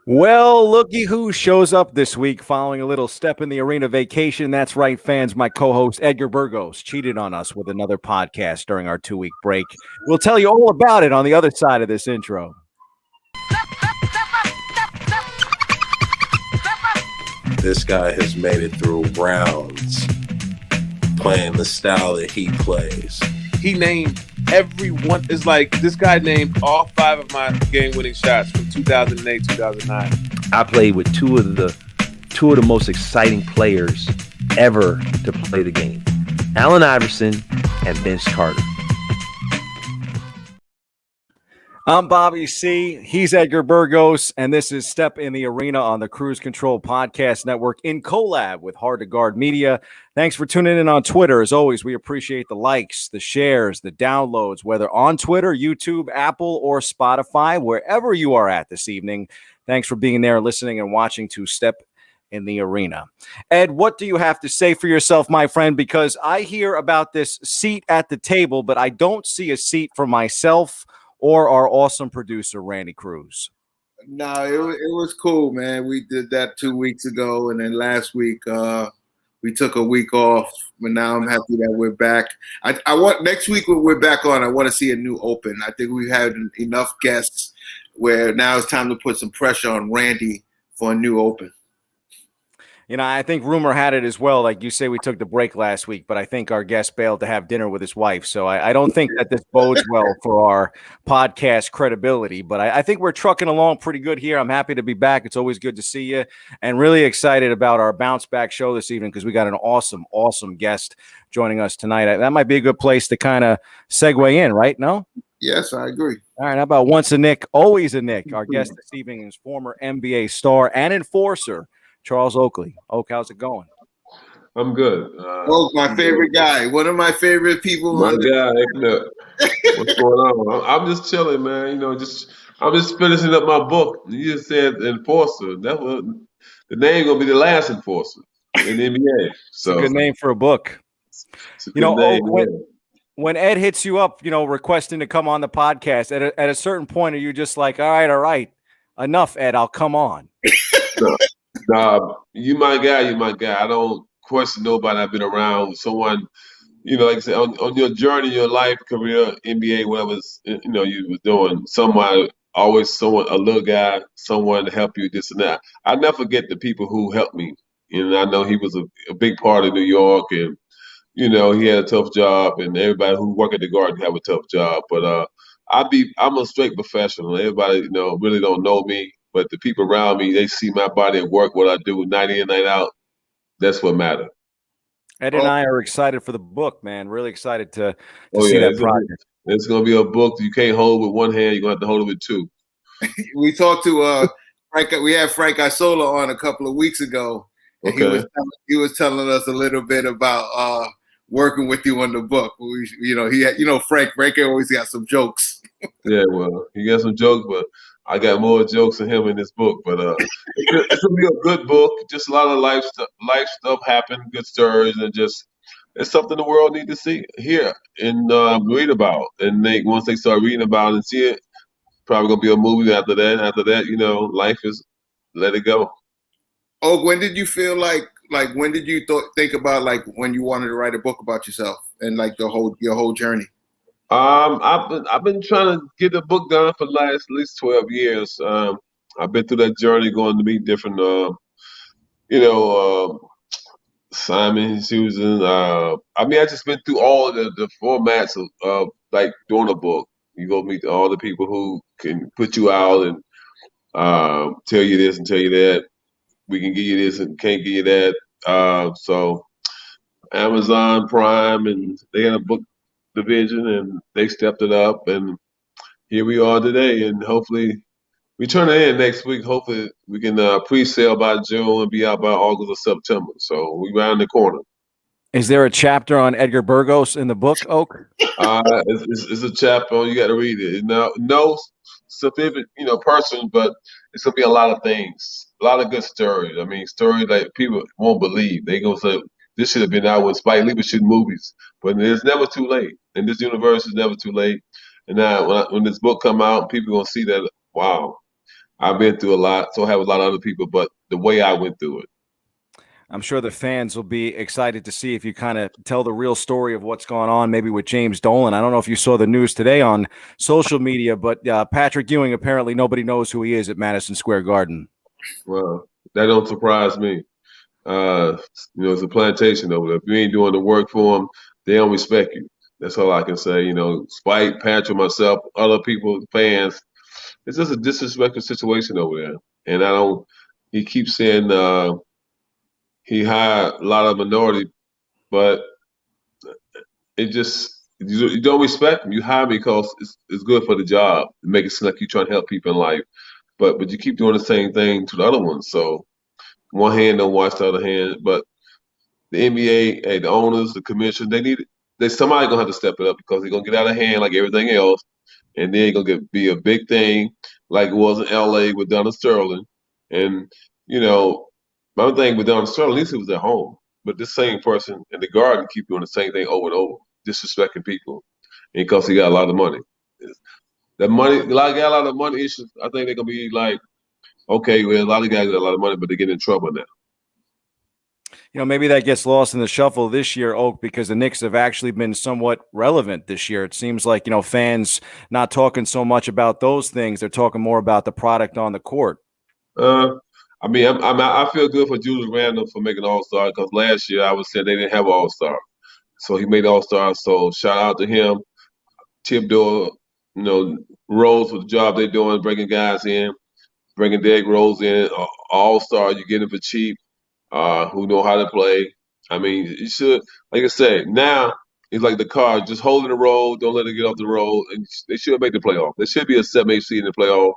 Well, looky who shows up this week following a little step in the arena vacation. That's right, fans. My co-host Edgar Burgos cheated on us with another podcast during our 2-week break. We'll tell you all about it on the other side of this intro. This guy has made it through rounds playing the style that he plays. He named every one. It's like this guy named all 5 of my game-winning shots from 2008, 2009. I played with two of the most exciting players ever to play the game, Allen Iverson and Vince Carter. I'm Bobby C. He's Edgar Burgos, and this is Step in the Arena on the Cruise Control Podcast Network in collab with Hard to Guard Media. Thanks for tuning in on Twitter. As always, we appreciate the likes, the shares, the downloads, whether on Twitter, YouTube, Apple, or Spotify, wherever you are at this evening. Thanks for being there, listening, and watching to Step in the Arena. Ed, what do you have to say for yourself, my friend? Because I hear about this seat at the table, but I don't see a seat for myself or our awesome producer, Randy Cruz. No, it was cool, man. We did that 2 weeks ago, and then last week we took a week off. But now I'm happy that we're back. I want next week when we're back on, I want to see a new open. I think we've had enough guests where now it's time to put some pressure on Randy for a new open. You know, I think rumor had it as well. Like you say, we took the break last week, but I think our guest bailed to have dinner with his wife. So I don't think that this bodes well for our podcast credibility. But I think we're trucking along pretty good here. I'm happy to be back. It's always good to see you, and really excited about our bounce back show this evening because we got an awesome guest joining us tonight. That might be a good place to kind of segue in, right? No? Yes, I agree. All right. How about once a Knick, always a Knick? Our guest this evening is former NBA star and enforcer, Charles Oakley. Oak, how's it going? I'm good. Oak, my favorite guy. One of my favorite people. My guy. Look, what's going on? I'm just chilling, man. You know, I'm just finishing up my book. You just said enforcer. That's what the name gonna be, the last enforcer in the NBA. So it's a good name for a book. You know, Oak, when Ed hits you up, you know, requesting to come on the podcast, at a certain point, are you just like, all right, enough, Ed, I'll come on? Nah, you my guy. I don't question nobody. I've been around with someone, you know, like I said, on your journey, your life, career, NBA, whatever, you know, you was doing, a little guy, someone to help you, this and that. I never forget the people who helped me. And I know he was a big part of New York, and, you know, he had a tough job, and everybody who work at the Garden have a tough job. But I'm a straight professional. Everybody, you know, really don't know me. But the people around me, they see my body at work, what I do night in, night out. That's what matters. Ed and I are excited for the book, man. Really excited to see that project. It's going to be a book that you can't hold with one hand. You're going to have to hold it with two. We talked to Frank. We had Frank Isola on a couple of weeks ago. And okay. He was telling us a little bit about working with you on the book. Frank always got some jokes. Yeah, well, he got some jokes, but I got more jokes than him in this book. But it's gonna be a good book. Just a lot of life stuff happened, good stories, and just it's something the world need to see, hear, and read about. And once they start reading about it and see it, probably gonna be a movie after that. After that, you know, life is let it go. Oh, when did you feel like when did you think about like when you wanted to write a book about yourself and like your whole journey? I've been trying to get the book done for the last at least 12 years. I've been through that journey, going to meet different, Simon, Susan. I just been through all the formats of like doing a book. You go meet all the people who can put you out and tell you this and tell you that. We can give you this and can't give you that. So Amazon Prime, and they had a book division, and they stepped it up, and here we are today. And hopefully we turn it in next week. Hopefully we can pre-sale by June and be out by August or September. So we round the corner. Is there a chapter on Edgar Burgos in the book, Oak? It's a chapter. You got to read it. No specific, person, but it's gonna be a lot of things, a lot of good stories. I mean, stories that people won't believe. They gonna say, this should have been out when Spike Lee was shooting movies. But it's never too late. In this universe, it's never too late. And now when this book come out, people gonna see that, wow, I've been through a lot, so have a lot of other people, but the way I went through it. I'm sure the fans will be excited to see if you kind of tell the real story of what's going on, maybe with James Dolan. I don't know if you saw the news today on social media, but Patrick Ewing, apparently nobody knows who he is at Madison Square Garden. Well, that don't surprise me. It's a plantation over there. If you ain't doing the work for them, they don't respect you. That's all I can say. Spike, Patrick, myself, other people, fans. It's just a disrespectful situation over there. And he keeps saying he hired a lot of minority, but you don't respect him. You hire me because it's good for the job. It makes it seem like you're trying to help people in life. But you keep doing the same thing to the other ones. So one hand don't wash the other hand. But the NBA, hey, the owners, the commission, somebody gonna have to step it up because they're gonna get out of hand like everything else, and then gonna be a big thing like it was in LA with Donald Sterling. And my thing with Donald Sterling, at least he was at home. But this same person in the Garden keep doing the same thing over and over, disrespecting people, and because he got a lot of money. That money, got a lot of money issues. I think they're gonna be like, okay, well, a lot of guys got a lot of money, but they get in trouble now. Maybe that gets lost in the shuffle this year, Oak, because the Knicks have actually been somewhat relevant this year. It seems like, fans not talking so much about those things. They're talking more about the product on the court. I feel good for Julius Randle for making All-Star because last year I was saying they didn't have an All-Star. So he made All-Star. So shout out to him. Thibodeau, Rose with the job they're doing, bringing guys in, bringing Derrick Rose in, All-Star, you get him for cheap. Who know how to play. I mean, you should, like I said, now it's like the car, just hold in the road, don't let it get off the road, and they should make the playoff. There should be a 7-8 seed in the playoff.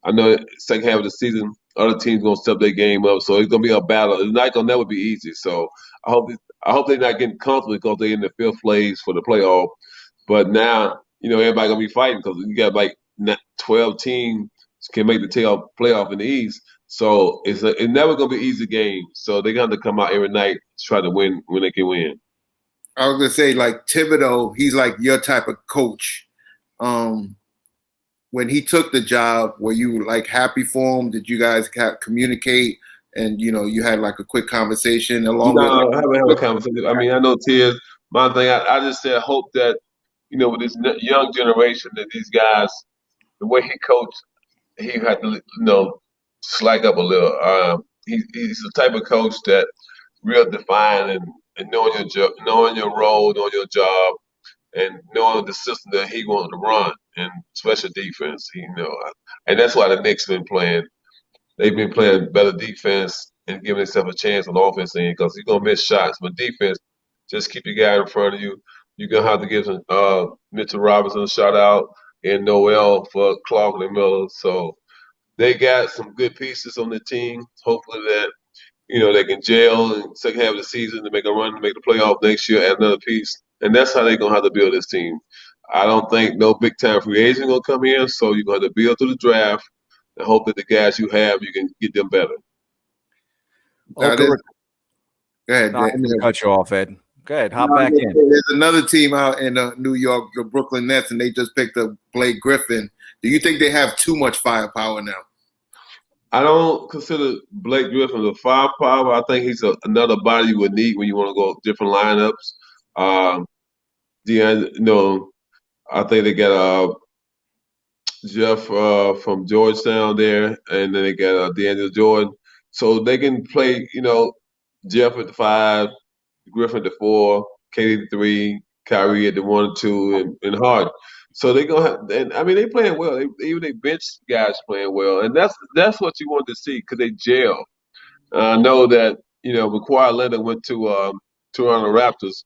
I know second half of the season, other teams gonna step their game up, so it's gonna be a battle. It's not gonna never be easy. So I hope they're not getting comfortable because they're in the fifth place for the playoff. But now, everybody gonna be fighting because you got like 12 teams can make the playoff in the East. So it's never gonna be an easy game. So they got to come out every night to try to win when they can win. I was gonna say, like Thibodeau, he's like your type of coach. When he took the job, were you like happy for him? Did you guys communicate and you had like a quick conversation along with? I haven't had a conversation. I mean, I know Tiz. My thing, I just said, hope that with this young generation, that these guys, the way he coached, he had to slack up a little. He's the type of coach that real defined and knowing your role, knowing your job, and knowing the system that he wanted to run and special defense. And that's why the Knicks been playing. They've been playing better defense and giving themselves a chance on the offense end because you're gonna miss shots. But defense, just keep your guy in front of you. You're gonna have to give Mitchell Robinson a shout out and Noel for Clark and Miller. So they got some good pieces on the team. Hopefully that, they can gel in second half of the season to make a run to make the playoff next year, add another piece. And that's how they're going to have to build this team. I don't think no big-time free agent going to come in, so you're going to have to build through the draft and hope that the guys you have, you can get them better. Go ahead. No, I'm going to cut you off, Ed. Go ahead, hop back in. There's another team out in New York, the Brooklyn Nets, and they just picked up Blake Griffin. Do you think they have too much firepower now? I don't consider Blake Griffin a firepower. I think he's another body you would need when you want to go different lineups. I think they got Jeff from Georgetown there, and then they got Daniel Jordan. So they can play, Jeff at the 5, Griffin at the 4, KD at the 3, Kyrie at the 1 and 2, and Harden. So they're gonna have, and I mean they playing well. Even they bench guys playing well, and that's what you want to see because they gel. I know that when Kawhi Leonard went to Toronto Raptors,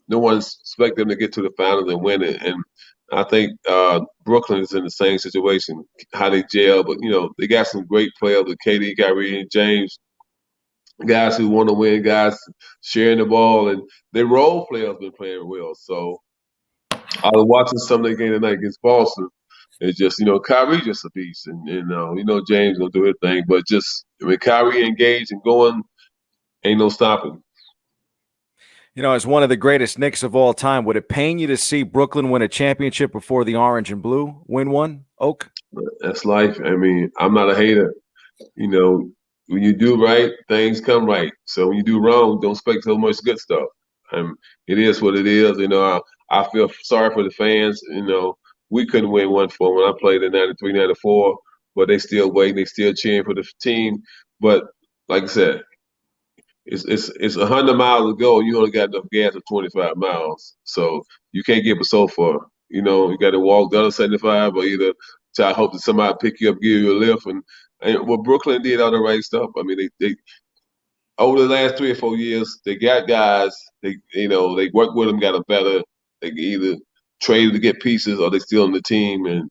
no one expected them to get to the finals and win it. And I think Brooklyn is in the same situation, how they gel. But they got some great players with KD, Kyrie, and James, guys who want to win, guys sharing the ball, and their role players been playing well. So. I was watching some of the game tonight against Boston. It's just, Kyrie just a beast. And James going to do his thing. But just, Kyrie engaged and going, ain't no stopping. As one of the greatest Knicks of all time, would it pain you to see Brooklyn win a championship before the Orange and Blue win one, Oak? That's life. I mean, I'm not a hater. You know, when you do right, things come right. So when you do wrong, don't expect so much good stuff. It is what it is. I feel sorry for the fans. We couldn't win one for 'em when I played in 93, 94, but they still waiting. They still cheering for the team. But like I said, it's 100 miles to go. You only got enough gas for 25 miles, so you can't get but so far. You got to walk the other 75, or either try to hope that somebody pick you up, give you a lift, and what Brooklyn did all the right stuff. I mean, they over the last 3 or 4 years, they got guys. They worked with them, got them better. They can either trade to get pieces, or they still on the team, and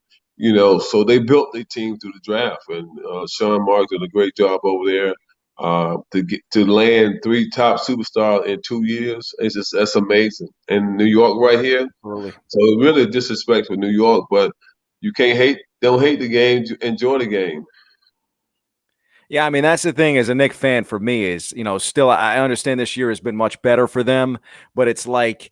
so they built their team through the draft. And Sean Marks did a great job over there. To land 3 top superstars in 2 years, that's amazing. And New York right here, Really? so really disrespect for New York, but you can't hate. Don't hate the game. Enjoy the game. Yeah, I mean, that's the thing as a Knick fan for me is, still I understand this year has been much better for them, but it's like,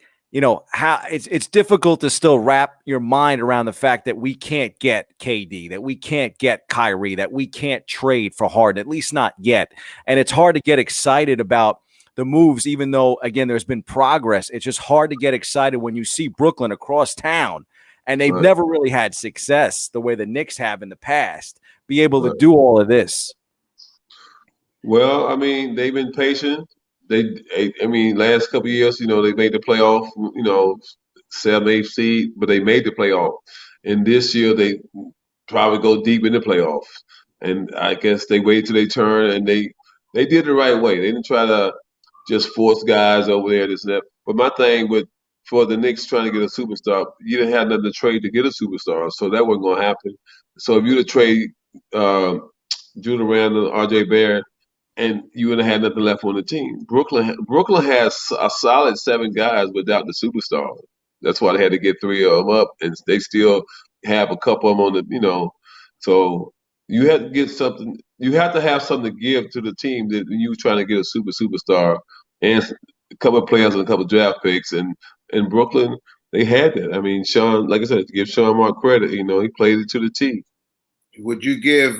how it's difficult to still wrap your mind around the fact that we can't get KD, that we can't get Kyrie, that we can't trade for Harden, at least not yet. And it's hard to get excited about the moves, even though, again, there's been progress. It's just hard to get excited when you see Brooklyn across town and they've Right. never really had success the way the Knicks have in the past, be able to Right. do all of this. Well, I mean, they've been patient. Last couple of years, they made the playoff, 7, 8 seed, but they made the playoff. And this year, they probably go deep in the playoffs. And I guess they waited till they turn, and they did it the right way. They didn't try to just force guys over there, this and that. But my thing for the Knicks trying to get a superstar, you didn't have nothing to trade to get a superstar, so that wasn't going to happen. So if you'd have traded Judah Randle, R.J. Barrett, and you would have had nothing left on the team. Brooklyn has a solid 7 guys without the superstar. That's why they had to get 3 of them up, and they still have a couple of them on the. So you have to get something. You have to have something to give to the team that you were trying to get a superstar and a couple of players and a couple of draft picks. And in Brooklyn, they had that. I mean, Sean, like I said, to give Sean Mark credit, he played it to the T. Would you give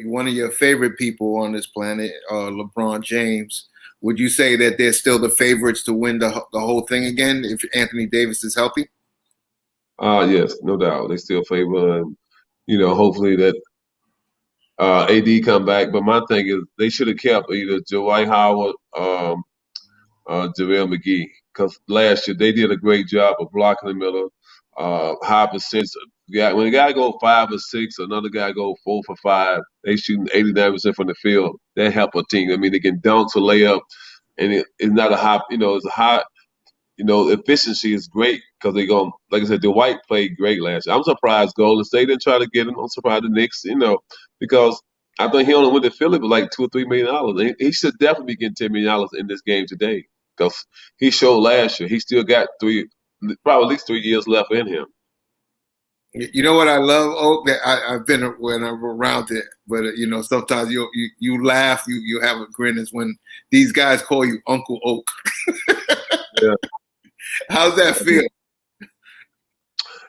one of your favorite people on this planet, LeBron James, would you say that they're still the favorites to win the whole thing again if Anthony Davis is healthy? Yes, no doubt. They still favor, and hopefully that AD come back. But my thing is, they should have kept either Dwight Howard, JaVale McGee, because last year they did a great job of blocking the middle, high percent. When a guy go 5 or 6, another guy go 4 for 5. They shooting 89% from the field. That help a team. I mean, they can dunk or lay up, and it's not a high. It's a high. Efficiency is great because they go. Like I said, Dwight played great last year. I'm surprised Golden State didn't try to get him. I'm surprised the Knicks. Because I think he only went to Philly with like $2 or $3 million. He should definitely be getting $10 million in this game today because he showed last year. He still got probably at least 3 years left in him. You know what I love, Oak? That I've been when I'm around it, but sometimes you laugh, you have a grin. Is when these guys call you Uncle Oak. Yeah. How's that feel?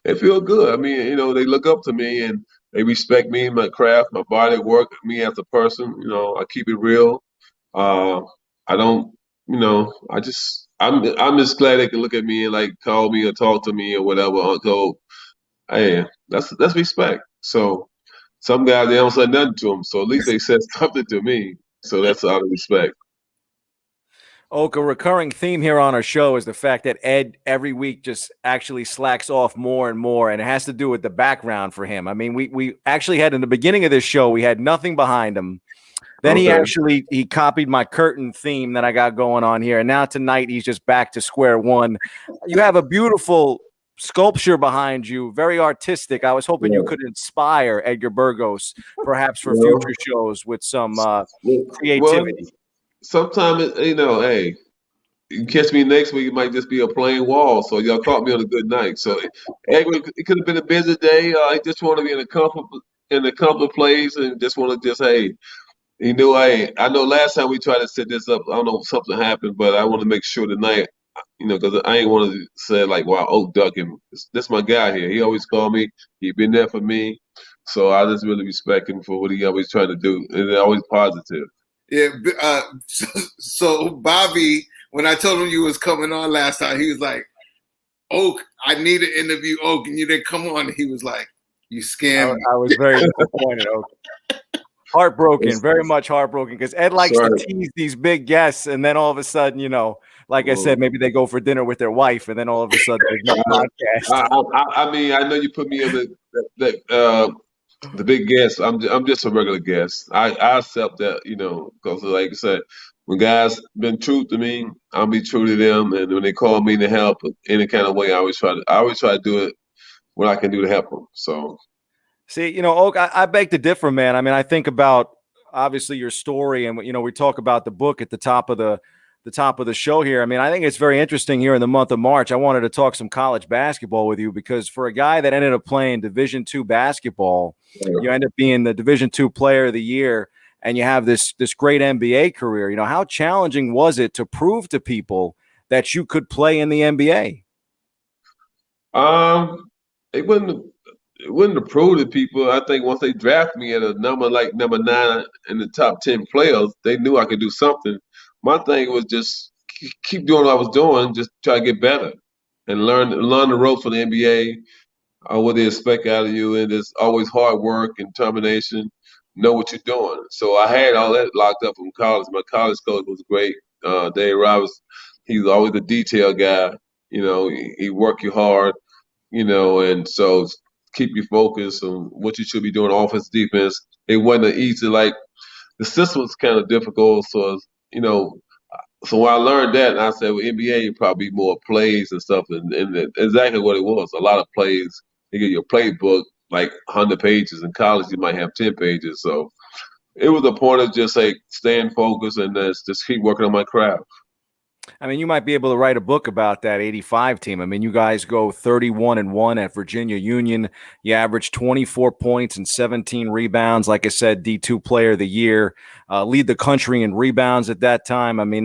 It feels good. I mean, they look up to me and they respect me, my craft, my body work, me as a person. I keep it real. I don't. I'm just glad they can look at me and like call me or talk to me or whatever. Uncle. Hey, that's respect. So some guys they don't say nothing to them, so at least they said something to me. So that's out of respect. Oak, a recurring theme here on our show is the fact that Ed every week just actually slacks off more and more, and it has to do with the background for him. I mean, we actually had in the beginning of this show, we had nothing behind him. Then he copied my curtain theme that I got going on here, and now tonight he's just back to square one. You have a beautiful sculpture behind you, very artistic. I was hoping you could inspire Edgar Burgos, perhaps for future shows with some creativity. Well, sometimes, hey, you catch me next week, it might just be a plain wall. So y'all caught me on a good night. So it could have been a busy day. I just want to be in a comfortable place and just want to hey, You know, I know last time we tried to set this up, I don't know something happened, but I want to make sure tonight, because I ain't want to say like, "Wow, Oak duck him." This my guy here. He always called me. He been there for me, so I just really respect him for what he always trying to do, and they're always positive. Yeah. So Bobby, when I told him you was coming on last time, he was like, "Oak, I need to interview Oak," and you didn't come on. And he was like, "You scammed me." I was very disappointed. Oak. Heartbroken, very much heartbroken, because Ed likes to tease these big guests, and then all of a sudden, like I said, maybe they go for dinner with their wife, and then all of a sudden there's no podcast. I mean, I know you put me in the big guest. I'm just a regular guest. I accept that, because like I said, when guys been true to me, I'll be true to them, and when they call me to help in any kind of way, I always try to do it what I can do to help them. So. See, Oak, I beg to differ, man. I mean, I think about obviously your story, and we talk about the book at the top of the show here. I mean, I think it's very interesting here in the month of March. I wanted to talk some college basketball with you because for a guy that ended up playing Division II basketball, you end up being the Division II Player of the Year, and you have this great NBA career. How challenging was it to prove to people that you could play in the NBA? It wouldn't have proved to people. I think once they draft me at a number like number 9 in the top 10 players, they knew I could do something. My thing was just keep doing what I was doing, just try to get better and learn the ropes for the NBA, what they expect out of you, and it's always hard work and determination. Know what you're doing. So I had all that locked up from college. My college coach was great, Dave Roberts. He's always a detail guy. He work you hard. And so keep you focused on what you should be doing, offense, defense. It wasn't easy. Like the system was kind of difficult. So when I learned that, and I said, well, NBA probably more plays and stuff, and exactly what it was. A lot of plays. You get your playbook like 100 pages. In college, you might have 10 pages. So it was a point of just like staying focused and just keep working on my craft. I mean, you might be able to write a book about that 85 team. I mean, you guys go 31-1 at Virginia Union. You average 24 points and 17 rebounds. Like I said, D2 Player of the Year, lead the country in rebounds at that time. I mean,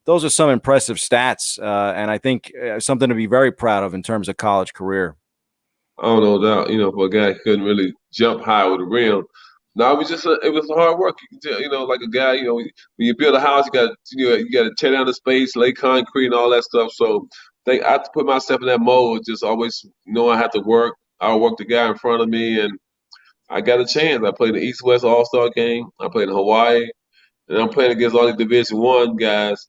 those are some impressive stats, and I think something to be very proud of in terms of college career. Oh, no doubt. For a guy who couldn't really jump high with the rim. No, it was just it was hard work. Like a guy, when you build a house, you got to tear down the space, lay concrete, and all that stuff. So I have to put myself in that mode. Just always know I have to work. I'll work the guy in front of me, and I got a chance. I played the East West All Star game. I played in Hawaii, and I'm playing against all the Division I guys.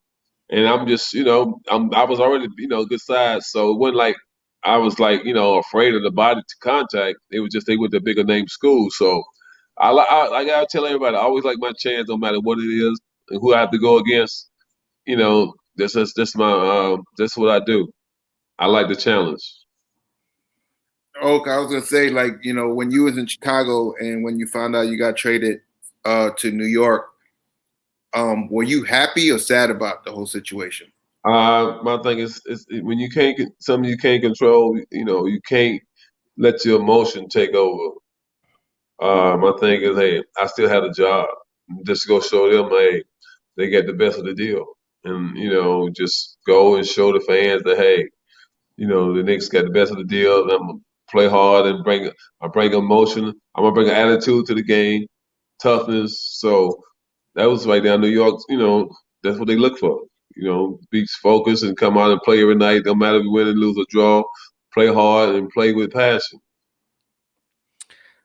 And I'm just, I was already, good size. So it wasn't like I was like, afraid of the body to contact. It was just they went to bigger name schools. So I gotta tell everybody, I always like my chance, no matter what it is and who I have to go against. This what I do. I like the challenge. Oak, I was gonna say, when you was in Chicago and when you found out you got traded to New York, were you happy or sad about the whole situation? My thing is when you can't get something you can't control, you can't let your emotion take over. My thing is, hey, I still had a job. Just go show them, hey, they get the best of the deal. And, just go and show the fans that, hey, the Knicks got the best of the deal. And I'm going to play hard and bring emotion. I'm going to bring an attitude to the game, toughness. So that was right down New York, that's what they look for. Be focused and come out and play every night. No matter if you win and lose or draw, play hard and play with passion.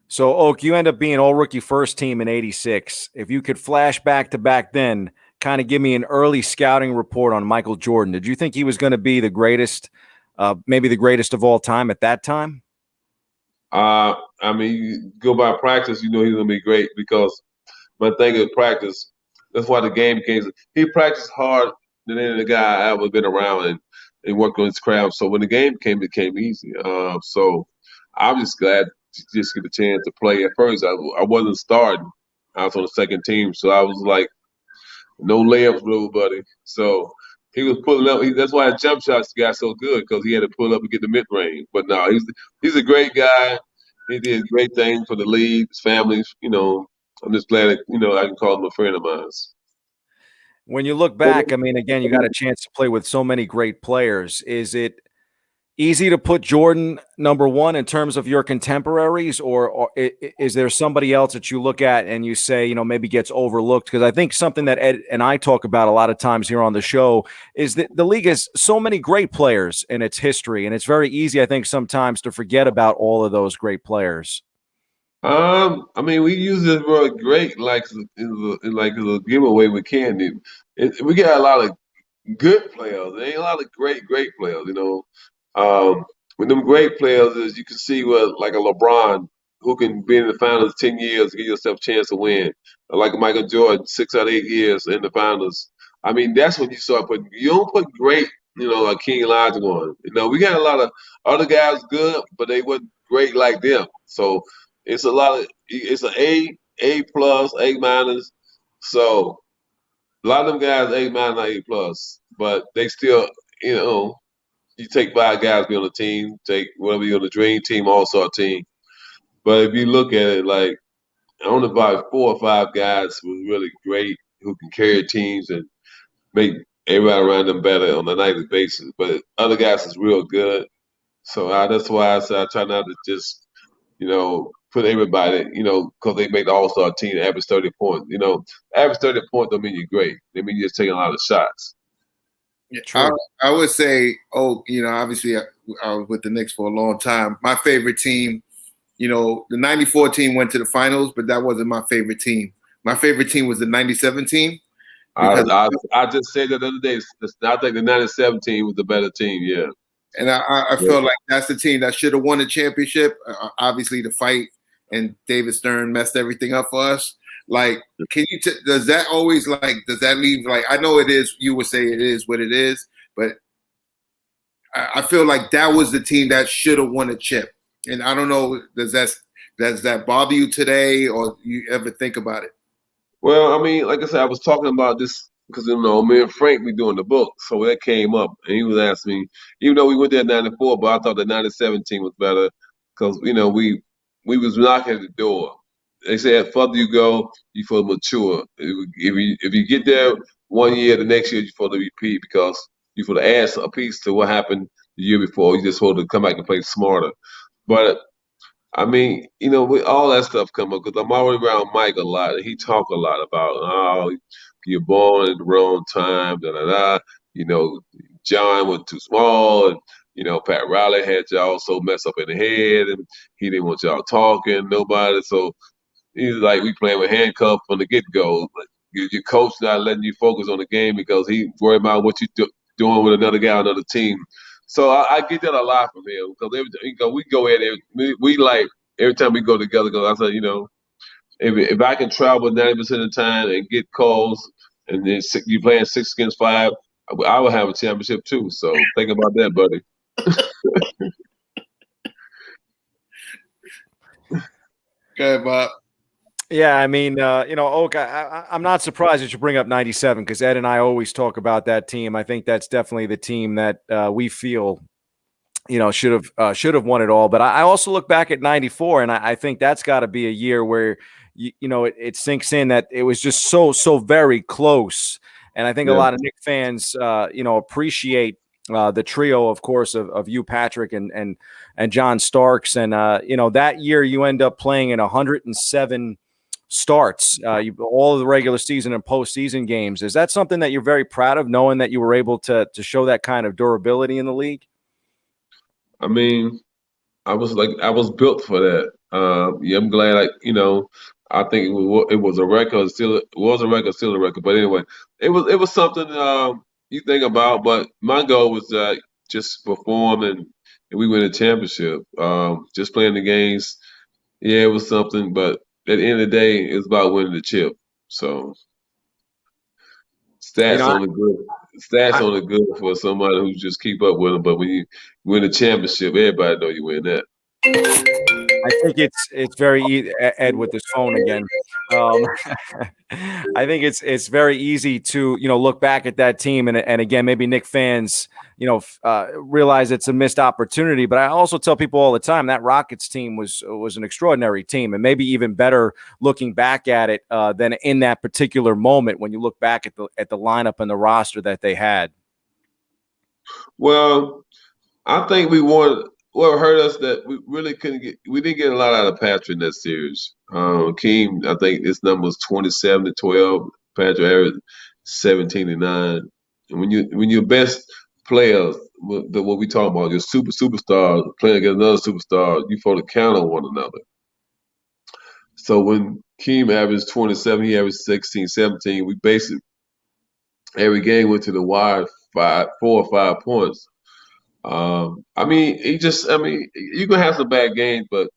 So, Oak, you end up being all-rookie first team in 86. If you could flash back to back then, kind of give me an early scouting report on Michael Jordan. Did you think he was going to be the greatest, maybe the greatest of all time at that time? I mean, you go by practice, he's going to be great because my thing is practice. That's why the game became – he practiced hard than any other guy I ever been around and worked on his craft. So when the game came, it became easy. So I'm just glad to just get a chance to play. At first, I wasn't starting. I was on the second team, so I was like, no layups rule, buddy. So he was pulling up. That's why his jump shots got so good because he had to pull up and get the mid range. But no, he's a great guy. He did great things for the league, his family, I'm just glad that, I can call him a friend of mine. When you look back, I mean, again, you got a chance to play with so many great players. Is it easy to put Jordan number one in terms of your contemporaries, or is there somebody else that you look at and you say, maybe gets overlooked? Because I think something that Ed and I talk about a lot of times here on the show is that the league has so many great players in its history, and it's very easy, I think, sometimes to forget about all of those great players. I mean, we use this word "great" like like a giveaway with candy. We got a lot of good players. There ain't a lot of great players. With them great players, is you can see what like a LeBron who can be in the finals 10 years, give yourself a chance to win. Or like Michael Jordan, 6 out of 8 years in the finals. I mean, that's when you start putting. You don't put great, like King Olajuwon. We got a lot of other guys good, but they wasn't great like them. So it's a lot of. It's an A plus, A minus. So a lot of them guys A minus, A plus, but they still, you take 5 guys be on the team, take whatever you're on the dream team, all-star team. But if you look at it, like I only about 4 or 5 guys who really great who can carry teams and make everybody around them better on a nightly basis. But other guys is real good. So that's why I say I try not to just, put everybody, because they make the all-star team average 30 points. Average 30 points don't mean you're great. They mean you're just taking a lot of shots. Yeah, I would say, obviously I was with the Knicks for a long time. My favorite team, the 94 team went to the finals, but that wasn't my favorite team. My favorite team was the 97 team. I just said that the other day. I think the 97 team was the better team, yeah. And I feel like that's the team that should have won the championship. Obviously, the fight and David Stern messed everything up for us. Like, does that always does that leave I know it is, you would say it is what it is, but I feel like that was the team that should have won a chip. And I don't know, does that bother you today, or you ever think about it? Well, I mean, like I said, I was talking about this because me and Frank we doing the book, so that came up, and he was asking me, even though we went there in '94, but I thought the '97 team was better because we was knocking at the door. They said, the further you go, you feel mature. If you get there one year, the next year you feel to repeat because you feel to add a piece to what happened the year before. You just want to come back and play smarter. But I mean, with all that stuff come up because I'm already around Mike a lot, and he talk a lot about you're born at the wrong time, da da da. John was too small, and Pat Riley had y'all so messed up in the head, and he didn't want y'all talking nobody. So he's like, we playing with handcuffs from the get go. Your coach not letting you focus on the game because he worried about what you doing with another guy on another team. So I get that a lot from him because we go at it. We like every time we go together. Because I said, if I can travel 90% of the time and get calls, and then you playing 6 against 5, I would have a championship too. So think about that, buddy. Good, Bob. Yeah, I mean, Oak, I'm not surprised that you bring up 97 because Ed and I always talk about that team. I think that's definitely the team that we feel, should have won it all. But I also look back at 94, and I think that's got to be a year where, it sinks in that it was just so very close. And I think a lot of Knicks fans, appreciate the trio, of course, of you, Patrick, and John Starks. And, that year you end up playing in 107 starts, all of the regular season and postseason games. Is that something that you're very proud of, knowing that you were able to show that kind of durability in the league? I mean, I was built for that. I'm glad. I think it was a record. Still, it was a record. Still a record. But anyway, it was something you think about. But my goal was just perform and we win a championship. Just playing the games. Yeah, it was something. But at the end of the day, it's about winning the chip. So stats only good. Stats only good for somebody who just keep up with them. But when you win a championship, everybody know you win that. I think it's very Ed with his phone again. Um, I think it's very easy to look back at that team and again maybe Knick fans realize it's a missed opportunity. But I also tell people all the time that Rockets team was an extraordinary team and maybe even better looking back at it than in that particular moment when you look back at the lineup and the roster that they had. Well, I think what hurt us that we really we didn't get a lot out of Patrick in that series. Keem, I think his number was 27-12. Patrick averaged 17-9. And when your best players, what we talking about, your superstars playing against another superstar, you for to count on one another. So when Keem averaged 27, he averaged 16, 17. We basically every game went to the wire 4 or 5 points. I mean, you can have some bad games, but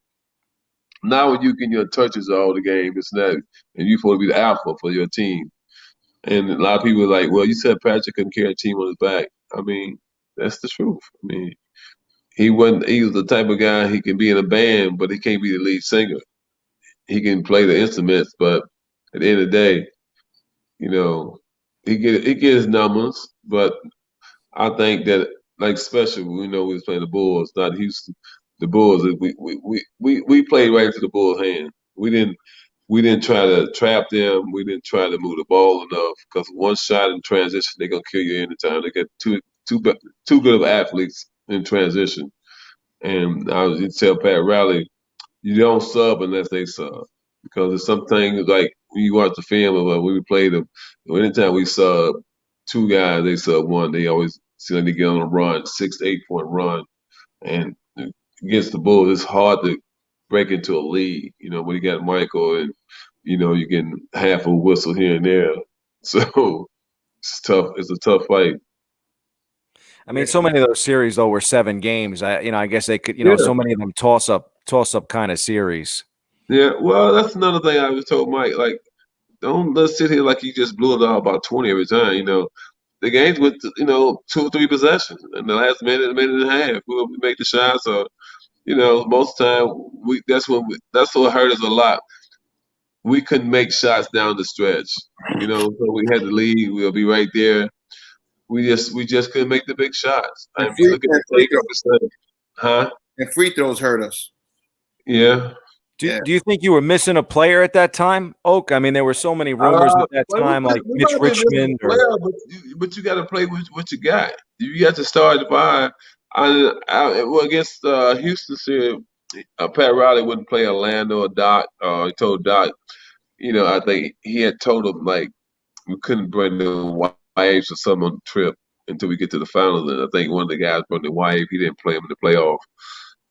now when you get your touches all the game, it's not, and you supposed to be the alpha for your team. And a lot of people are like, well, you said Patrick couldn't carry a team on his back. I mean, that's the truth. I mean, he was the type of guy, he can be in a band, but he can't be the lead singer. He can play the instruments, but at the end of the day, he get his numbers, but I think that like special, we was playing the Bulls, not Houston. The Bulls, we played right into the Bulls' hand. We didn't try to trap them. We didn't try to move the ball enough because one shot in transition, they're gonna kill you anytime. They get too good of athletes in transition. And I was tell Pat Riley, you don't sub unless they sub because there's some things like when you watch the film of when we played them. Anytime we sub two guys, they sub one. They always seem like they get on a run, 6 to 8 point run, and against the Bulls, it's hard to break into a lead. When you got Michael and you're getting half a whistle here and there, so it's tough. It's a tough fight. I mean, so many of those series though were 7 games. I guess they could, so many of them toss up kind of series. Yeah, well, that's another thing I was told Mike. Like, let's sit here like you just blew it out about 20 every time. The games with 2 or 3 possessions in the last minute and a half. We make the shots, or most of the time that's what hurt us a lot. We couldn't make shots down the stretch. So we had the lead. We'll be right there. We just couldn't make the big shots. I mean, look at the takeoff percentage. Huh? And free throws hurt us. Yeah. Do you think you were missing a player at that time, Oak? I mean, there were so many rumors at that time, like Mitch Richmond. But you got to play with what you got. You got to start the five. Against Houston, said Pat Riley wouldn't play Orlando or Doc. He told Doc, I think he had told him, like, we couldn't bring the wives or something on the trip until we get to the finals. And I think one of the guys brought the wife. He didn't play him in the playoff.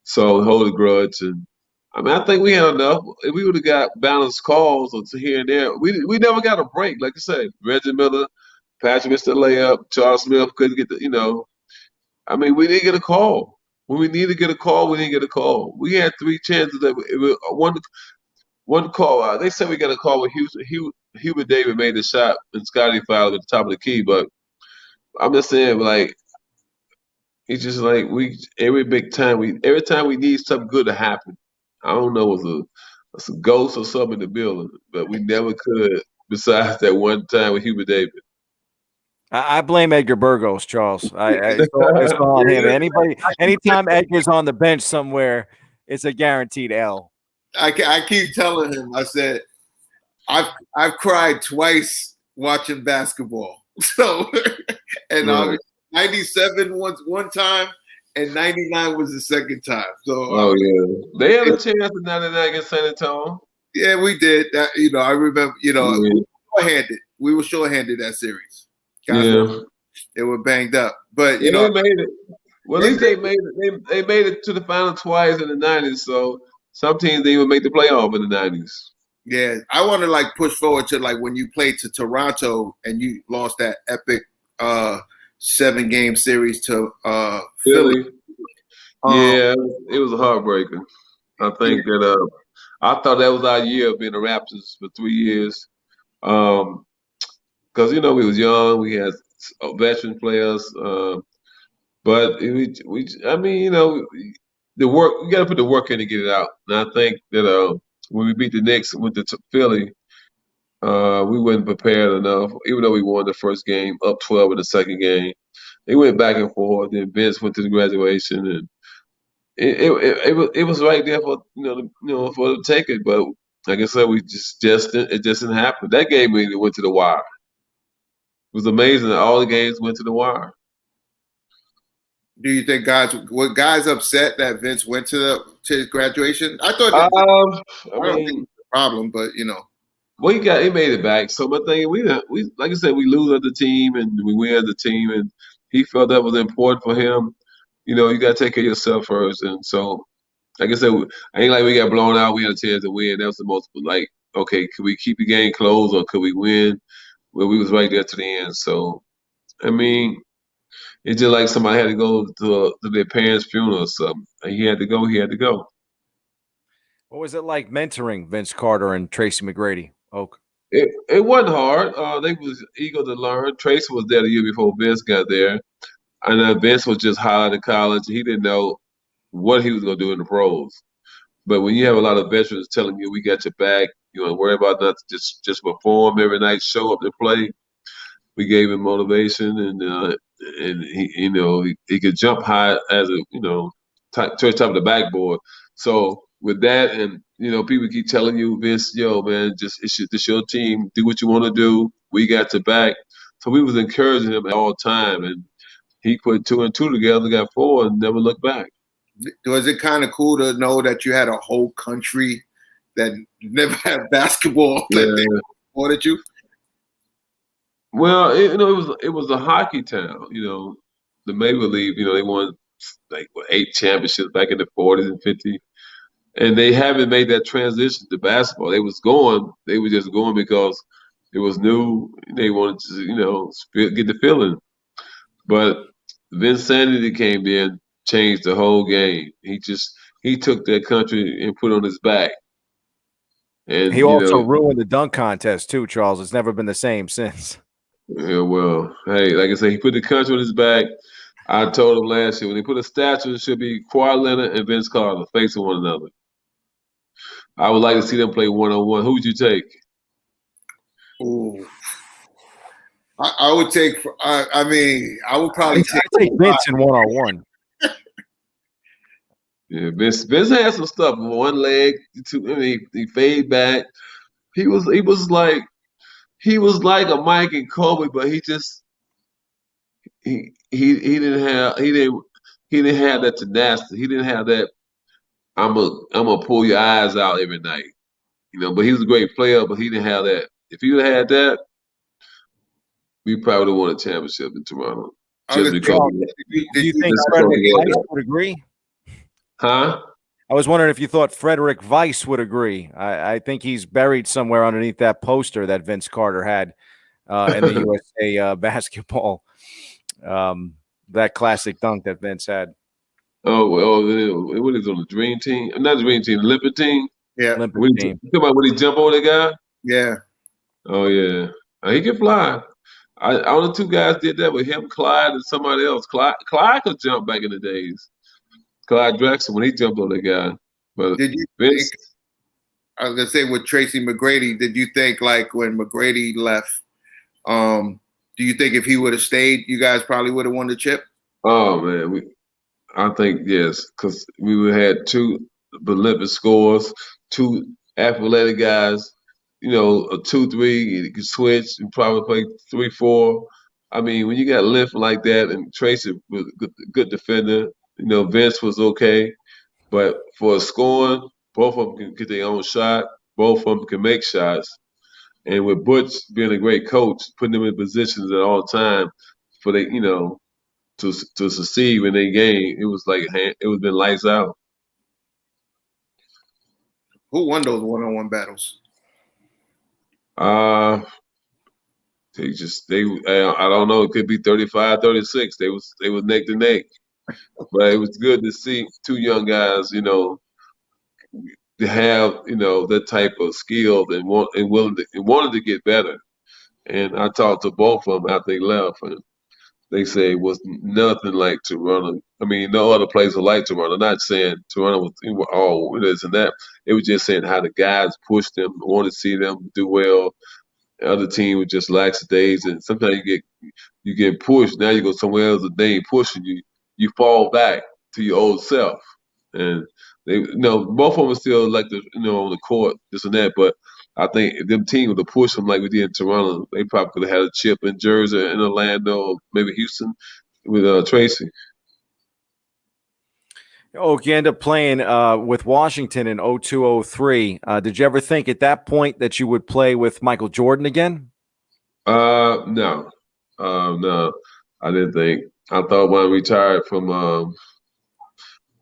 So hold a grudge. And I mean, I think we had enough. If we would have got balanced calls or here and there, we never got a break. Like I said, Reggie Miller, Patrick missed the layup. Charles Smith couldn't get I mean, we didn't get a call. When we needed to get a call, we didn't get a call. We had 3 chances that one call. They said we got a call with Houston. Hubert David made the shot and Scotty fouled at the top of the key. But I'm just saying, like, it's just like every time we need something good to happen. I don't know if it's a ghost or something in the building, but we never could. Besides that one time with Hubert David. I blame Edgar Burgos, Charles. It's all on him. Anytime Edgar's on the bench somewhere, it's a guaranteed L. I keep telling him. I said, I've cried twice watching basketball. So, and 97 one time, and 99 was the second time. So, they had a chance in 99 against San Antonio. Yeah, we did. That, I remember. We were short-handed that series. They were banged up, but they made it. Well, at least they made it. They made it to the final twice in the 90s. So some teams didn't even make the playoff in the 90s. Yeah, I want to push forward to when you played to Toronto and you lost that epic 7-game series to Philly. Yeah, it was a heartbreaker. I think that I thought that was our year of being the Raptors for 3 years. Because we was young, we had veteran players, but the work, you got to put the work in to get it out. And I think that when we beat the Knicks and went to Philly, we weren't prepared enough. Even though we won the first game, up 12 in the second game, they went back and forth. Then Vince went to the graduation, and it was right there for for the take it. But like I said, we it just didn't happen. That game really went to the wire. It was amazing that all the games went to the wire. Do you think were guys upset that Vince went to his graduation? I thought I don't think mean, it's a problem, but well, he made it back. So my thing, we like I said, we lose as a team and we win as a team, and he felt that was important for him. You got to take care of yourself first, and so like I said, ain't like we got blown out. We had a chance to win. That was the most like, okay, could we keep the game close or could we win? Well, we was right there to the end. So I mean, it's just like somebody had to go to their parents' funeral or something. And he had to go. He had to go. What was it like mentoring Vince Carter and Tracy McGrady? Oak. It wasn't hard. They was eager to learn. Tracy was there the year before Vince got there, and Vince was just hot out of college. He didn't know what he was going to do in the pros. But when you have a lot of veterans telling you, "We got your back," you don't worry about nothing. Just perform every night, show up to play. We gave him motivation, and he could jump high as to the top of the backboard. So with that, and people keep telling you, Vince, yo, man, this your team. Do what you want to do. We got your back. So we was encouraging him all the time, and he put 2 and 2 together, got 4, and never looked back. Was it kind of cool to know that you had a whole country that never had basketball that they supported you? Well, it was a hockey town. The Maple Leaf. They won like 8 championships back in the 40s and 50s, and they haven't made that transition to basketball. They were just going because it was new. They wanted to get the feeling. But Vince Sanity came in, changed the whole game. He took that country and put it on his back. And he also ruined the dunk contest too, Charles. It's never been the same since. Yeah, well, hey, like I said, he put the country on his back. I told him last year when they put a statue, it should be Kawhi Leonard and Vince Carter facing one another. I would like to see them play one-on-one. Who would you take? Ooh. I would take. I would probably take Vince in one-on-one. Yeah, Vince had some stuff. One leg, he fade back. He was like a Mike and Kobe, but he didn't have that tenacity. He didn't have that. I'm gonna pull your eyes out every night, But he was a great player, but he didn't have that. If he would have had that, we probably would have won a championship in Toronto. Do you think Frederick Weiss would agree? Huh? I was wondering if you thought Frederick Weiss would agree. I think he's buried somewhere underneath that poster that Vince Carter had in the USA basketball. That classic dunk that Vince had. What is on the Dream Team? Not the Dream Team, the Olympic team. Yeah, Olympic team. You talking about when he jump over the guy? Yeah. Oh yeah, he can fly. Only 2 guys did that with him, Clyde, and somebody else. Clyde could jump back in the days. Clyde Drexler when he jumped on the guy. But did you think? I was gonna say with Tracy McGrady. Did you think like when McGrady left? Do you think if he would have stayed, you guys probably would have won the chip? Oh man, I think yes, because we would have had 2 prolific scorers, 2 athletic guys. A 2-3, you could switch and probably play 3-4. I mean, when you got length like that, and Tracy was a good defender. Vince was okay, but for scoring, both of them can get their own shot. Both of them can make shots. And with Butch being a great coach, putting them in positions at all time for to succeed in their game, it was been lights out. Who won those one-on-one battles? I don't know. It could be 35-36. They was neck to neck, but it was good to see 2 young guys, to have that type of skill and wanted to get better. And I talked to both of them after they left, and they say was nothing like Toronto. I mean, no other place was like Toronto. Not saying Toronto was all this and that. It was just saying how the guys pushed them, wanted to see them do well. The other team was just lax days, and sometimes you get pushed. Now you go somewhere else, and they ain't pushing you. You fall back to your old self, and both of them still like on the court, this and that. But I think if them teams would have pushed them like we did in Toronto, they probably could have had a chip in Jersey, in Orlando, or maybe Houston with Tracy. Oh, you end up playing with Washington in 02-03. Did you ever think at that point that you would play with Michael Jordan again? No. No. I didn't think. I thought when I retired from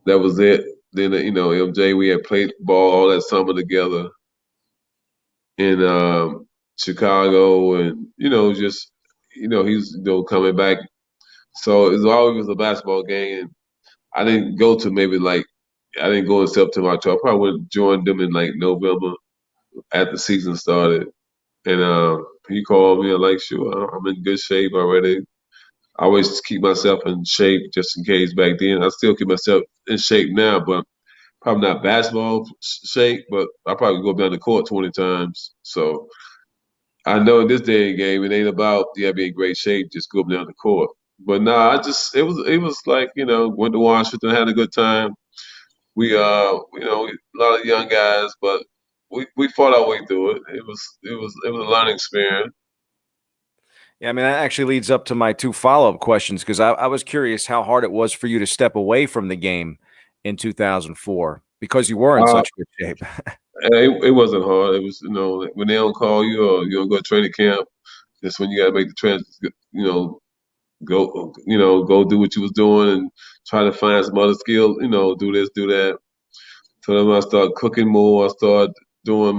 that was it. Then MJ, we had played ball all that summer together in Chicago, and just he's coming back. So it was always a basketball game. And I didn't go to I didn't go in September, October. I probably would have joined them in like November after the season started. And he called me. I'm like, sure, I'm in good shape already. I always keep myself in shape just in case back then. I still keep myself in shape now, but probably not basketball shape, but I probably go down the court 20 times. So I know in this day and game, it ain't about you gotta be in great shape, just go up down the court. But nah, it was like, went to Washington, had a good time. We a lot of young guys, but we fought our way through it. It was a learning experience. Yeah, I mean, that actually leads up to my two follow-up questions because I was curious how hard it was for you to step away from the game in 2004 because you were in Uh, such good shape. it wasn't hard. It was, when they don't call you or you don't go to training camp, that's when you got to make the go do what you was doing and try to find some other skills, do this, do that. So then I start cooking more. I start doing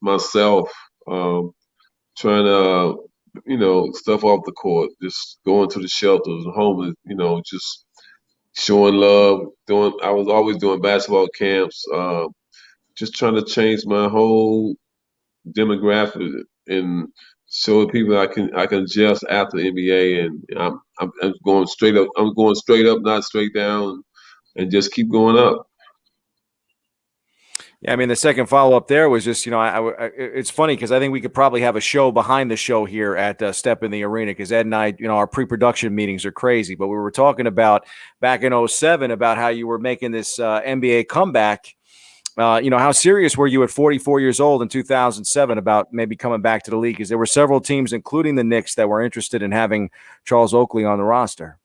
myself, trying to, stuff off the court, just going to the shelters, homeless, just showing love. I was always doing basketball camps, just trying to change my whole demographic and show people I can adjust after the NBA, and I'm going straight up. I'm going straight up, not straight down, and just keep going up. Yeah, I mean, the second follow-up there was just, it's funny because I think we could probably have a show behind the show here at Step in the Arena because Ed and I, our pre-production meetings are crazy. But we were talking about back in 07 about how you were making this NBA comeback. How serious were you at 44 years old in 2007 about maybe coming back to the league? Because there were several teams, including the Knicks, that were interested in having Charles Oakley on the roster.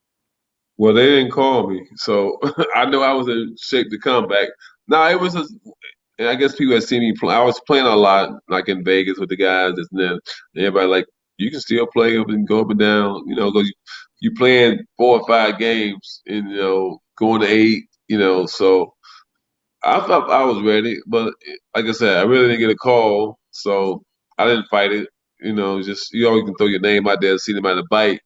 Well, they didn't call me, so I know I was in shape to come back. No, it was and I guess people had seen me play. I was playing a lot, like in Vegas with the guys, and then everybody like, you can still play up and go up and down, because you playing 4 or 5 games and going to 8, So I thought I was ready, but like I said, I really didn't get a call, so I didn't fight it. Just you always can throw your name out there and see them at a bite.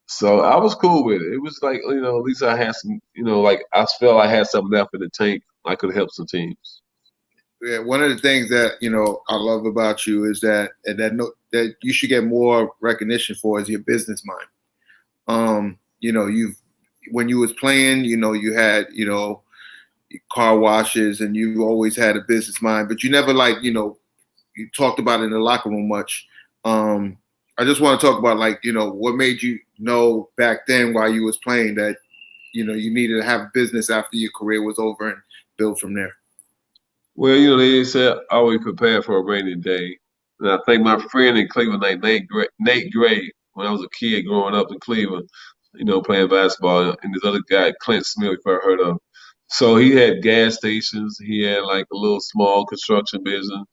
So I was cool with it. It was like, at least I had some, like I felt I had something left in the tank. I could help some teams. Yeah, one of the things that I love about you is that that you should get more recognition for is your business mind. You've when you was playing, you had car washes and you always had a business mind, but you never you talked about it in the locker room much. I just want to talk about what made you know back then while you was playing that you needed to have a business after your career was over and build from there. Well, they said always prepare for a rainy day. And I think my friend in Cleveland, like Nate Gray, when I was a kid growing up in Cleveland, playing basketball, and this other guy, Clint Smith, if I heard of. So he had gas stations. He had like a little small construction business.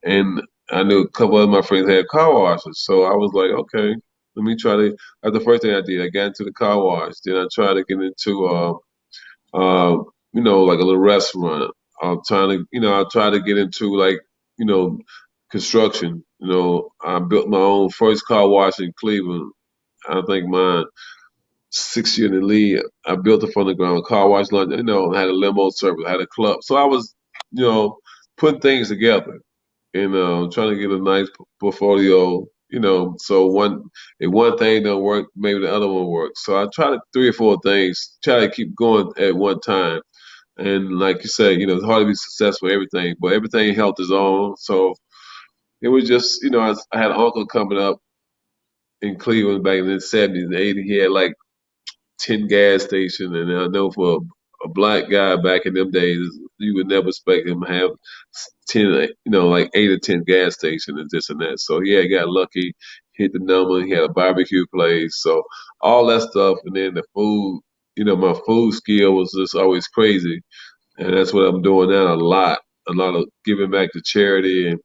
And I knew a couple of my friends had car washes. So I was like, okay, let me try to. That's the first thing I did. I got into the car wash. Then I tried to get into like a little restaurant. I try to get into construction. I built my own first car wash in Cleveland. I think mine 6 year in the league. I built it from the ground, car wash lunch. I had a limo service, I had a club. So I was, putting things together and trying to get a nice portfolio So if one thing don't work, maybe the other one works. So I try to 3 or 4 things, try to keep going at one time. And like you said, it's hard to be successful in everything, but everything health is on. So it was just, I had an uncle coming up in Cleveland back in the 70s and 80s. He had like 10 gas stations, and I know for a black guy back in them days, you would never expect him to have 10, like 8 or 10 gas stations and this and that. So yeah, he got lucky, hit the number. He had a barbecue place, so all that stuff, and then the food. My food skill was just always crazy, and that's what I'm doing now a lot of giving back to charity and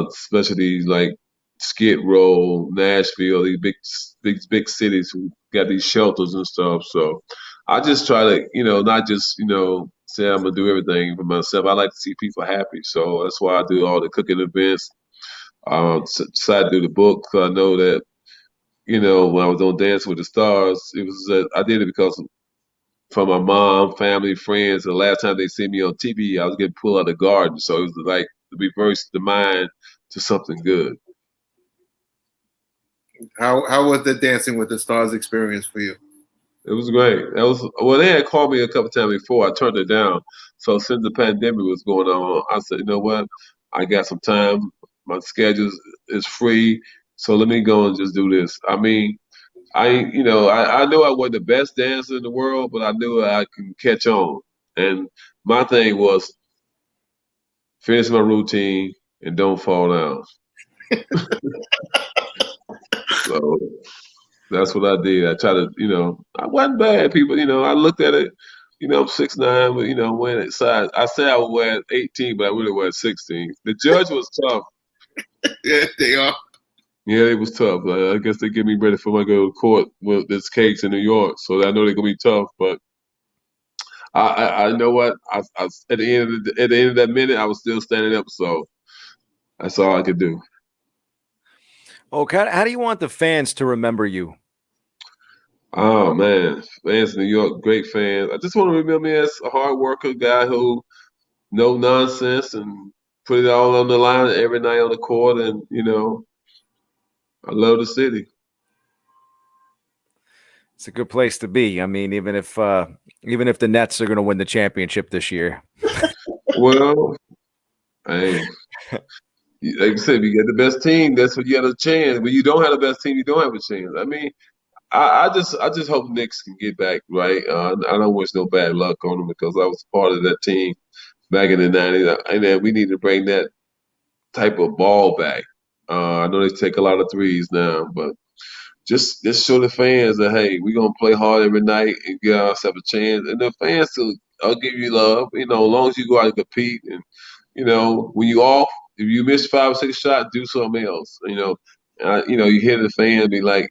especially like Skid Row, Nashville, these big cities who got these shelters and stuff. So I just try to, not just, say I'm gonna do everything for myself. I like to see people happy. So that's why I do all the cooking events. Decided to do the book because I know that, when I was on Dance with the Stars, it was I did it because from my mom, family, friends. The last time they see me on TV, I was getting pulled out of the garden. So it was like to reverse the mind to something good. How was the Dancing with the Stars experience for you? It was great. They had called me a couple times before. I turned it down. So since the pandemic was going on, I said, you know what? I got some time. My schedule is free. So let me go and just do this. I mean, I knew I wasn't the best dancer in the world, but I knew I can catch on. And my thing was finish my routine and don't fall down. So that's what I did. I tried to, I wasn't bad, people. I looked at it, I'm 6'9", but when it size, I said I would wear 18, but I really wear 16. The judge was tough. Yeah, they are. Yeah, it was tough. I guess they get me ready for my go to court with this case in New York, so I know they're gonna be tough. But I know what at the end of that minute, I was still standing up, so that's all I could do. Okay, how do you want the fans to remember you? Oh man, fans in New York, great fans. I just want to remember me as a hard worker, guy who no nonsense and put it all on the line every night on the court, and I love the city. It's a good place to be. I mean, even if the Nets are going to win the championship this year. Well, hey, like I said, if you get the best team, that's when you have a chance. When you don't have the best team, you don't have a chance. I mean, I just hope Knicks can get back right. I don't wish no bad luck on them because I was part of that team back in the '90s, and then we need to bring that type of ball back. I know they take a lot of threes now, but just show the fans that hey, we're gonna play hard every night and give ourselves a chance, and the fans will give you love. As long as you go out and compete, and when you off, if you miss 5 or 6 shots, do something else. You hear the fan be like,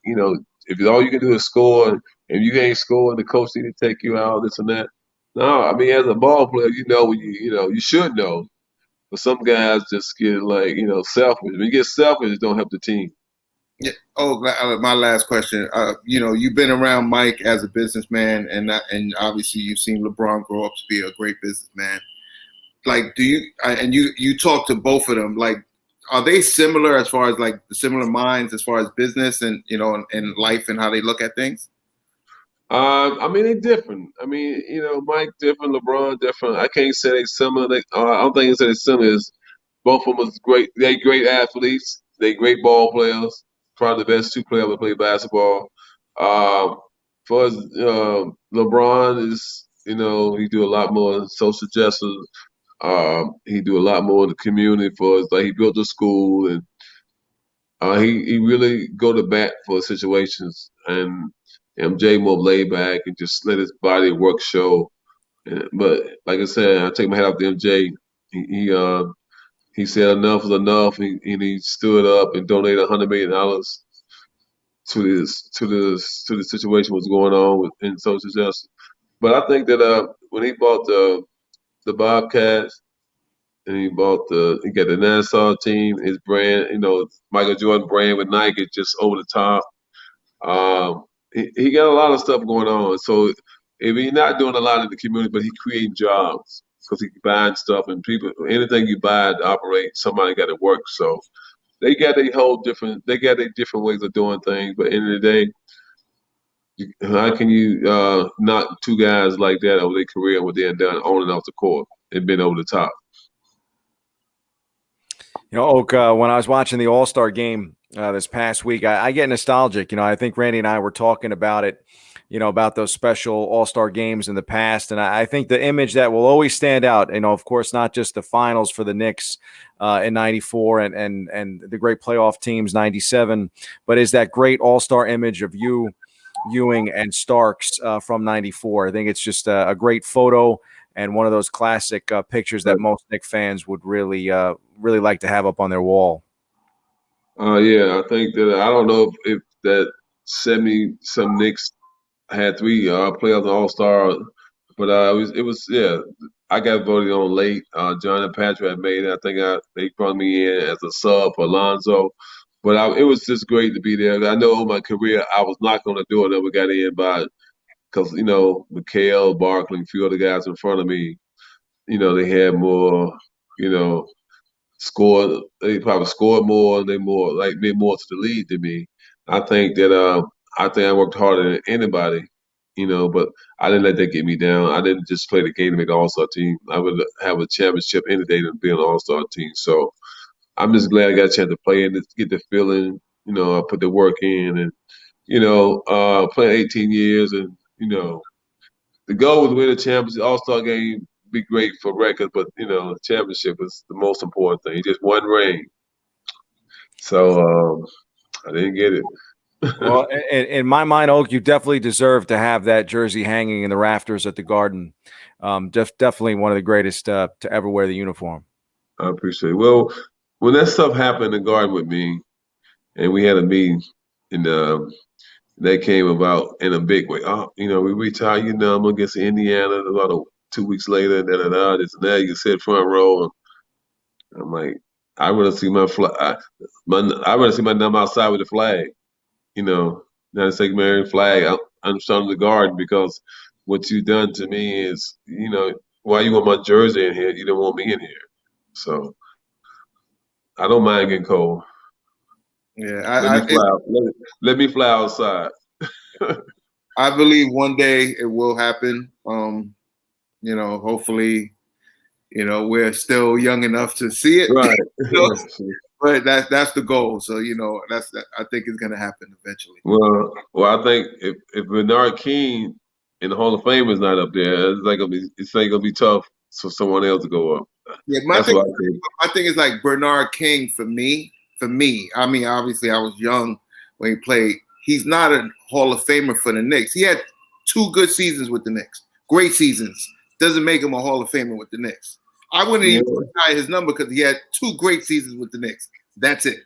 if all you can do is score, and if you ain't scoring, the coach need to take you out, this and that. No, I mean as a ball player, when you should know. But some guys just get like, selfish. When you get selfish, it don't help the team. Yeah. Oh, my last question. You've been around Mike as a businessman, and obviously you've seen LeBron grow up to be a great businessman. Like, you talk to both of them. Like, are they similar as far as like similar minds as far as business and and life and how they look at things? I mean, they're different. I mean, Mike different, LeBron different. I can't say they similar. I don't think it's say they're similar. Both of them is great. They great athletes. They great ball players. Probably the best 2 players to play basketball. For us, LeBron is, he do a lot more social justice. He do a lot more in the community for us. Like he built a school and he really go to bat for situations. And MJ more laid back and just let his body work show. But like I said, I take my hat off to MJ. He said enough is enough, and he stood up and donated $100 million to the situation was going on in social justice. But I think that when he bought the Bobcats and he got the Nassau team, his brand, Michael Jordan brand with Nike just over the top. He got a lot of stuff going on. So if he's not doing a lot in the community, but he creating jobs because he buying stuff and people, anything you buy to operate, somebody got to work. So they got their whole different. They got their different ways of doing things. But at the end of the day, how can you knock two guys like that over their career and what they had done on and off the court? They've been over the top. You know, Oak, when I was watching the All-Star game this past week, I get nostalgic. You know, I think Randy and I were talking about it, you know, about those special All-Star games in the past. And I think the image that will always stand out, you know, of course, not just the finals for the Knicks in 94 and the great playoff teams, 97, but is that great All-Star image of Ewing and Starks from 94. I think it's just a great photo and one of those classic pictures that most Knicks fans would really like to have up on their wall. Yeah, I think that I don't know if that 70-some Knicks had 3 players on All-Star, but it was yeah. I got voted on late. John and Patrick had made it. I think they brought me in as a sub for Alonzo, but it was just great to be there. I know in my career I was not going to do it. I never got in by because you know Mikhail, Barkley, a few other guys in front of me. You know they had more. You know scored. They probably scored more. They more like made more to the lead than me. I think that I worked harder than anybody. You know, but I didn't let that get me down. I didn't just play the game to make an All-Star team. I would have a championship any day than be an All-Star team. So I'm just glad I got a chance to play and get the feeling. You know, I put the work in, and you know, playing 18 years, and you know, the goal was to win a championship. All-Star game be great for records, but you know, the championship is the most important thing. Just one ring. So I didn't get it. Well, in my mind, Oak, you definitely deserve to have that jersey hanging in the rafters at the Garden. Definitely one of the greatest to ever wear the uniform. I appreciate it. Well, when that stuff happened in the Garden with me, and we had a meeting, and that came about in a big way. Oh, you know, we retire your number against Indiana. About 2 weeks later, this and that. You sit front row. And I'm like, I rather see my flag. I rather see my number outside with the flag. You know, United States American flag. I'm starting the Garden because what you done to me is, you know, why you want my jersey in here? You don't want me in here. So I don't mind getting cold. Yeah, let me fly outside. I believe one day it will happen. You know, hopefully, you know, we're still young enough to see it. Right. You know? But that's the goal. So, you know, I think it's gonna happen eventually. Well, I think if Bernard King in the Hall of Fame is not up there, it's ain't gonna be tough for someone else to go up. Yeah, my thing is like Bernard King for me. I mean, obviously I was young when he played. He's not a Hall of Famer for the Knicks. He had 2 good seasons with the Knicks. Great seasons. Doesn't make him a Hall of Famer with the Knicks. I wouldn't even retire his number because he had 2 great seasons with the Knicks. That's it.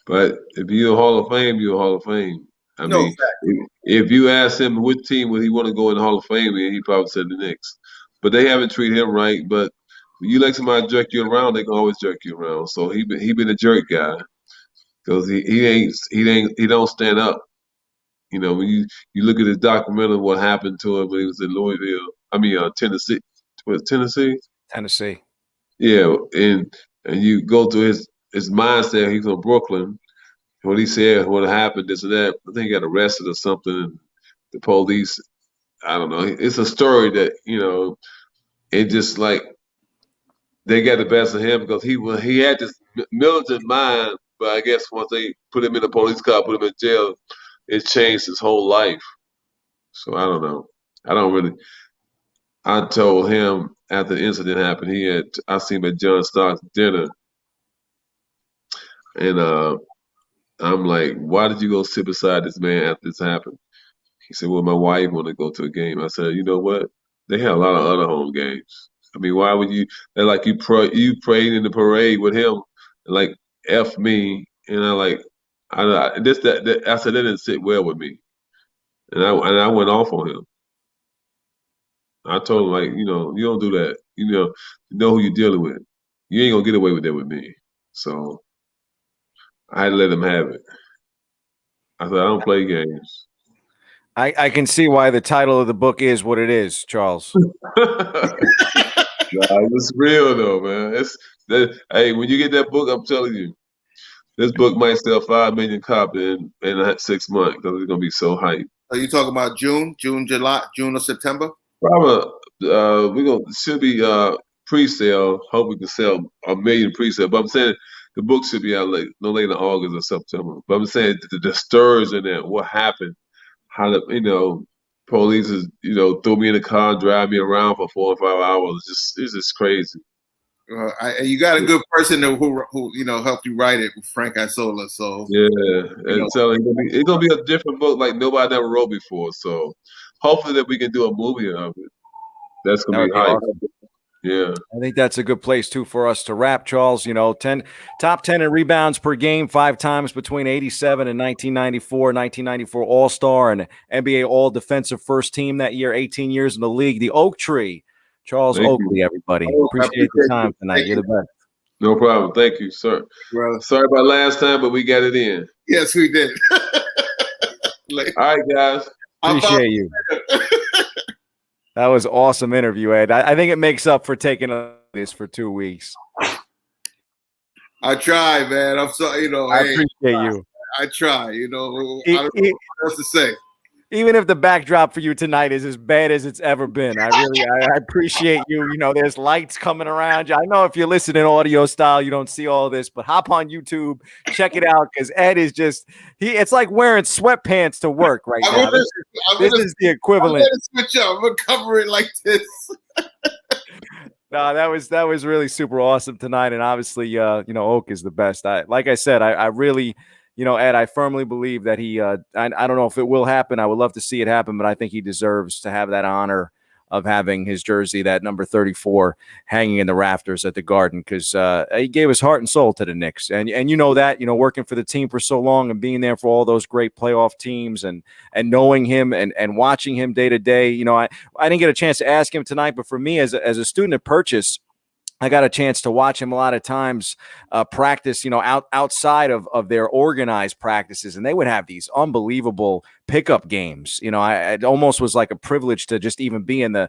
But if you're a Hall of Fame, you're a Hall of Fame. I mean, exactly. If you ask him which team would he want to go in the Hall of Fame, he probably said the Knicks. But they haven't treated him right. But you let somebody jerk you around, they can always jerk you around. So he been a jerk guy because he don't stand up. You know, when you look at his documentary, what happened to him when he was in Louisville. I mean, Tennessee. Was it Tennessee? Tennessee. Yeah, and you go to his mindset. He's from Brooklyn. What he said, what happened, this and that. I think he got arrested or something. And the police, I don't know. It's a story that, you know, it just like they got the best of him because he had this militant mind. But I guess once they put him in a police car, put him in jail, it changed his whole life. So I don't know. I told him after the incident happened, I seen him at John Stark's dinner. And I'm like, why did you go sit beside this man after this happened? He said, well, my wife wanted to go to a game. I said, you know what? They had a lot of other home games. I mean, why would you? They're like you prayed in the parade with him, like F me, and I said that didn't sit well with me, and I went off on him. I told him like, you know, you don't do that. You know who you're dealing with. You ain't gonna get away with that with me. So I had to let him have it. I said, I don't play games. I can see why the title of the book is what it is, Charles. Nah, it's real though, man. Hey, when you get that book, I'm telling you, this book might sell 5 million copies in 6 months because it's gonna be so hype. Are you talking about June, July, June or September? Probably, we gonna should be pre-sale. Hope we can sell 1 million pre-sale. But I'm saying the book should be out no later than August or September. But I'm saying the stirs in that, what happened, how the police is threw me in the car and drive me around for 4 or 5 hours. It's just crazy. You got a good person who helped you write it, Frank Isola. So yeah, and so it's gonna be a different book like nobody ever wrote before. So hopefully that we can do a movie of it. That's gonna That be would be hype. awesome. Yeah. I think that's a good place too for us to wrap, Charles. Top 10 in rebounds per game 5 times between 87 and 1994 All-Star and NBA All-Defensive First Team that year, 18 years in the league. The Oak Tree, Charles Thank Oakley, you. everybody. Appreciate the time tonight. You're the best. No problem. Thank you, sir. Brother. Sorry about last time, but we got it in. Yes, we did. All right, guys. Appreciate you. That was an awesome interview, Ed. I think it makes up for taking this for 2 weeks. I try, man. I'm sorry, I appreciate you. I try, I don't know what else to say. Even if the backdrop for you tonight is as bad as it's ever been, I appreciate you. There's lights coming around you. I know if you listen in audio style, you don't see all this, but hop on YouTube, check it out, because Ed is it's like wearing sweatpants to work right now. This is the equivalent. I'm gonna switch up. I'm gonna cover it like this. No, that was really super awesome tonight, and obviously, Oak is the best. Like I said, I really. Ed, I firmly believe that he, I don't know if it will happen. I would love to see it happen, but I think he deserves to have that honor of having his jersey, that number 34, hanging in the rafters at the Garden, because he gave his heart and soul to the Knicks. And that, working for the team for so long and being there for all those great playoff teams and knowing him and watching him day to day. I didn't get a chance to ask him tonight, but for me as a student at Purchase, I got a chance to watch him a lot of times practice, outside of their organized practices, and they would have these unbelievable pickup games. It almost was like a privilege to just even be in the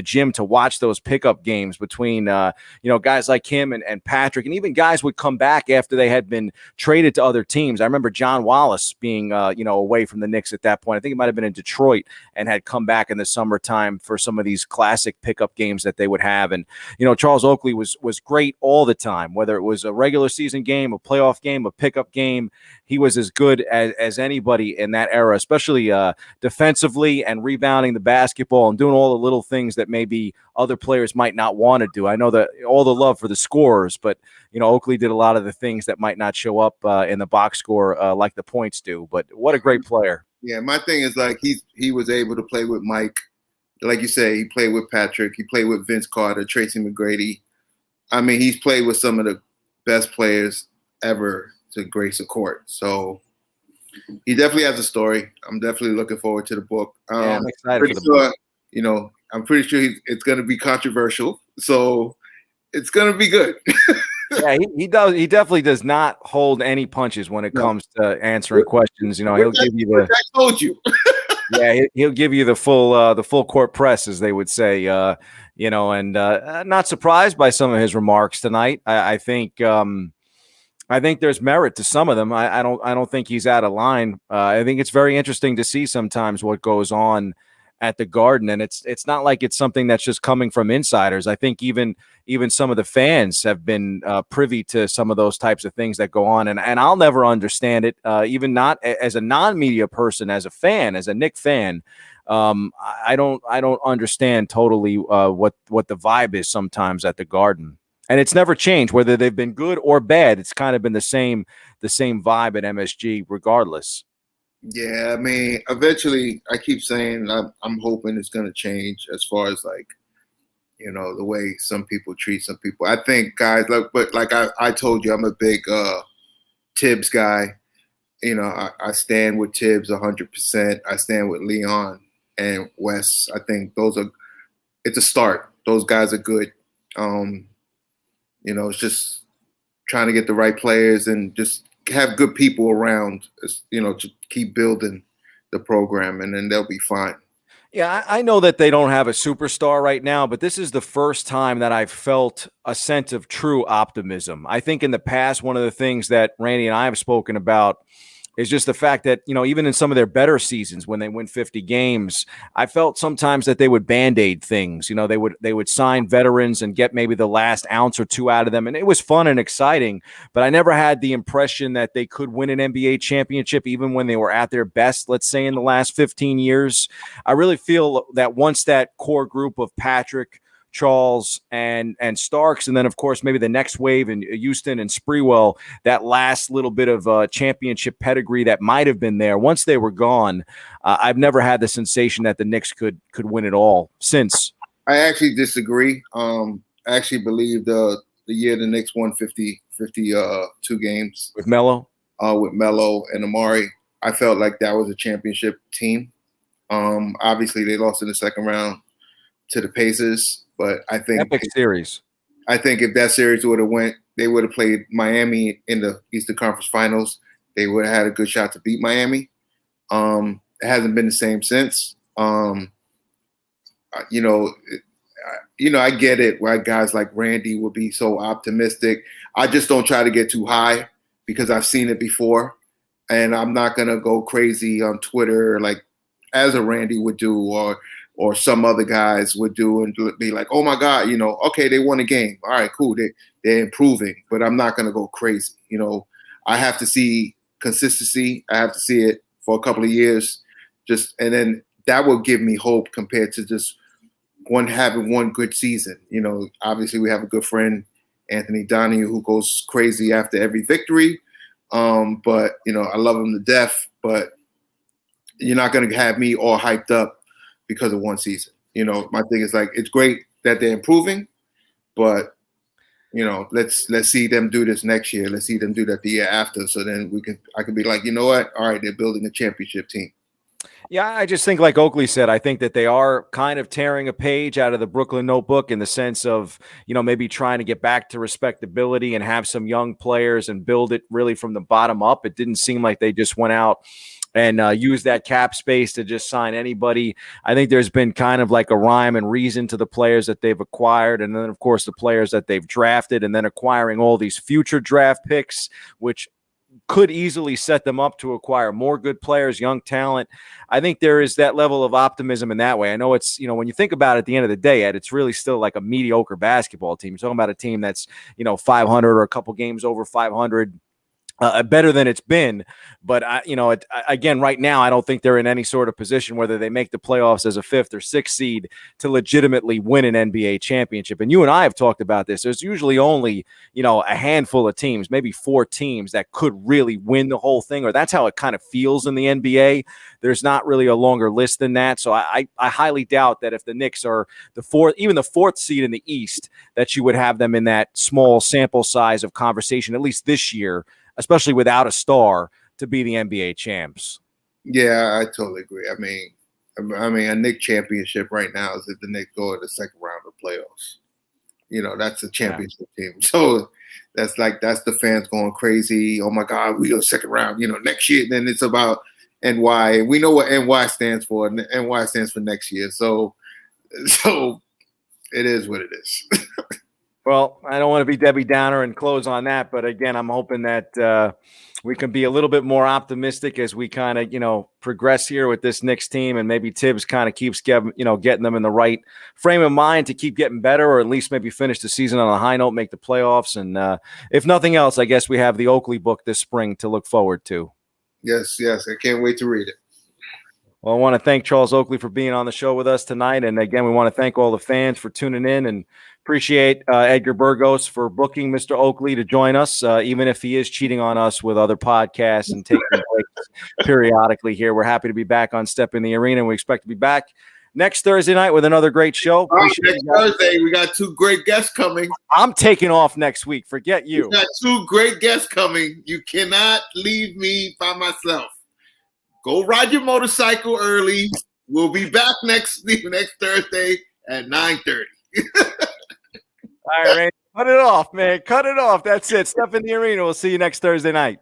gym to watch those pickup games between guys like him and Patrick, and even guys would come back after they had been traded to other teams. I remember John Wallace being away from the Knicks at that point. I think it might have been in Detroit and had come back in the summertime for some of these classic pickup games that they would have. And Charles Oakley was great all the time, whether it was a regular season game, a playoff game, a pickup game. He was as good as anybody in that era, especially defensively and rebounding the basketball and doing all the little things that maybe other players might not want to do. I know that all the love for the scorers, but Oakley did a lot of the things that might not show up in the box score like the points do. But what a great player! Yeah, my thing is like he was able to play with Mike, like you say. He played with Patrick. He played with Vince Carter, Tracy McGrady. I mean, he's played with some of the best players ever to grace a court. So he definitely has a story. I'm definitely looking forward to the book. I'm excited for the book. I'm pretty sure it's going to be controversial. So it's going to be good. Yeah, he does. He definitely does not hold any punches when it comes to answering questions. He'll give you the. I told you. Yeah, he'll give you the full court press, as they would say. And not surprised by some of his remarks tonight. I think there's merit to some of them. I don't think he's out of line. I think it's very interesting to see sometimes what goes on at the Garden, and it's not like it's something that's just coming from insiders. I think even some of the fans have been privy to some of those types of things that go on, and I'll never understand it, even not as a non-media person, as a fan, as a Knick fan. I don't understand totally what the vibe is sometimes at the Garden, and it's never changed whether they've been good or bad. It's kind of been the same vibe at MSG regardless. Yeah, I mean, eventually, I keep saying I'm hoping it's going to change as far as like, the way some people treat some people. I think guys like I told you, I'm a big Tibbs guy. I stand with Tibbs 100%. I stand with Leon and Wes. I think it's a start. Those guys are good. It's just trying to get the right players and just have good people around, to keep building the program, and then they'll be fine. Yeah, I know that they don't have a superstar right now, but this is the first time that I've felt a sense of true optimism. I think in the past, one of the things that Randy and I have spoken about is just the fact that, even in some of their better seasons when they win 50 games, I felt sometimes that they would band-aid things. They would sign veterans and get maybe the last ounce or two out of them. And it was fun and exciting, but I never had the impression that they could win an NBA championship even when they were at their best, let's say in the last 15 years. I really feel that once that core group of Patrick, Charles, and Starks, and then of course maybe the next wave in Houston and Sprewell, that last little bit of championship pedigree that might have been there. Once they were gone, I've never had the sensation that the Knicks could win it all since. I actually disagree. I actually believe the year the Knicks won 52 games With Melo? With Melo and Amari, I felt like that was a championship team. Obviously, they lost in the second round to the Pacers. But I think epic series. I think if that series would have went, they would have played Miami in the Eastern Conference Finals. They would have had a good shot to beat Miami. It hasn't been the same since. I get it why guys like Randy would be so optimistic. I just don't try to get too high because I've seen it before, and I'm not gonna go crazy on Twitter like as a Randy would do or some other guys would do and be like, oh my God, okay, they won a game. All right, cool. They're improving, but I'm not going to go crazy. I have to see consistency. I have to see it for a couple of years and then that will give me hope compared to just having one good season. Obviously we have a good friend, Anthony Donahue, who goes crazy after every victory. But I love him to death, but you're not going to have me all hyped up because of one season. My thing is like, it's great that they're improving, but let's see them do this next year. Let's see them do that the year after. So then I can be like, you know what? All right, they're building a championship team. Yeah, I just think like Oakley said, I think that they are kind of tearing a page out of the Brooklyn Notebook in the sense of, maybe trying to get back to respectability and have some young players and build it really from the bottom up. It didn't seem like they just went out and use that cap space to just sign anybody. I think there's been kind of like a rhyme and reason to the players that they've acquired, and then, of course, the players that they've drafted, and then acquiring all these future draft picks, which could easily set them up to acquire more good players, young talent. I think there is that level of optimism in that way. I know it's, when you think about it at the end of the day, Ed, it's really still like a mediocre basketball team. You're talking about a team that's, 500 or a couple games over 500. Better than it's been, but again, right now, I don't think they're in any sort of position whether they make the playoffs as a 5th or 6th seed to legitimately win an NBA championship. And you and I have talked about this. There's usually only, a handful of teams, maybe 4 teams that could really win the whole thing, or that's how it kind of feels in the NBA. There's not really a longer list than that. So I highly doubt that if the Knicks are even the 4th seed in the East, that you would have them in that small sample size of conversation, at least this year, especially without a star, to be the NBA champs. Yeah, I totally agree. I mean, a Knicks championship right now is if the Knicks go to the second round of playoffs. That's a championship team. So that's the fans going crazy. Oh my God, we go second round. Next year. Then it's about NY. We know what NY stands for. NY stands for next year. So it is what it is. Well, I don't want to be Debbie Downer and close on that, but again, I'm hoping that we can be a little bit more optimistic as we kind of, progress here with this Knicks team, and maybe Tibbs kind of keeps getting them in the right frame of mind to keep getting better, or at least maybe finish the season on a high note, make the playoffs. And if nothing else, I guess we have the Oakley book this spring to look forward to. Yes. I can't wait to read it. Well, I want to thank Charles Oakley for being on the show with us tonight. And again, we want to thank all the fans for tuning in, and appreciate Edgar Burgos for booking Mr. Oakley to join us, even if he is cheating on us with other podcasts and taking breaks periodically here. We're happy to be back on Step in the Arena, and we expect to be back next Thursday night with another great show. Next Thursday, we got 2 great guests coming. I'm taking off next week. Forget you. We got 2 great guests coming. You cannot leave me by myself. Go ride your motorcycle early. We'll be back next Thursday at 9:30. All right, Randy, cut it off, man. Cut it off. That's it. Step in the Arena. We'll see you next Thursday night.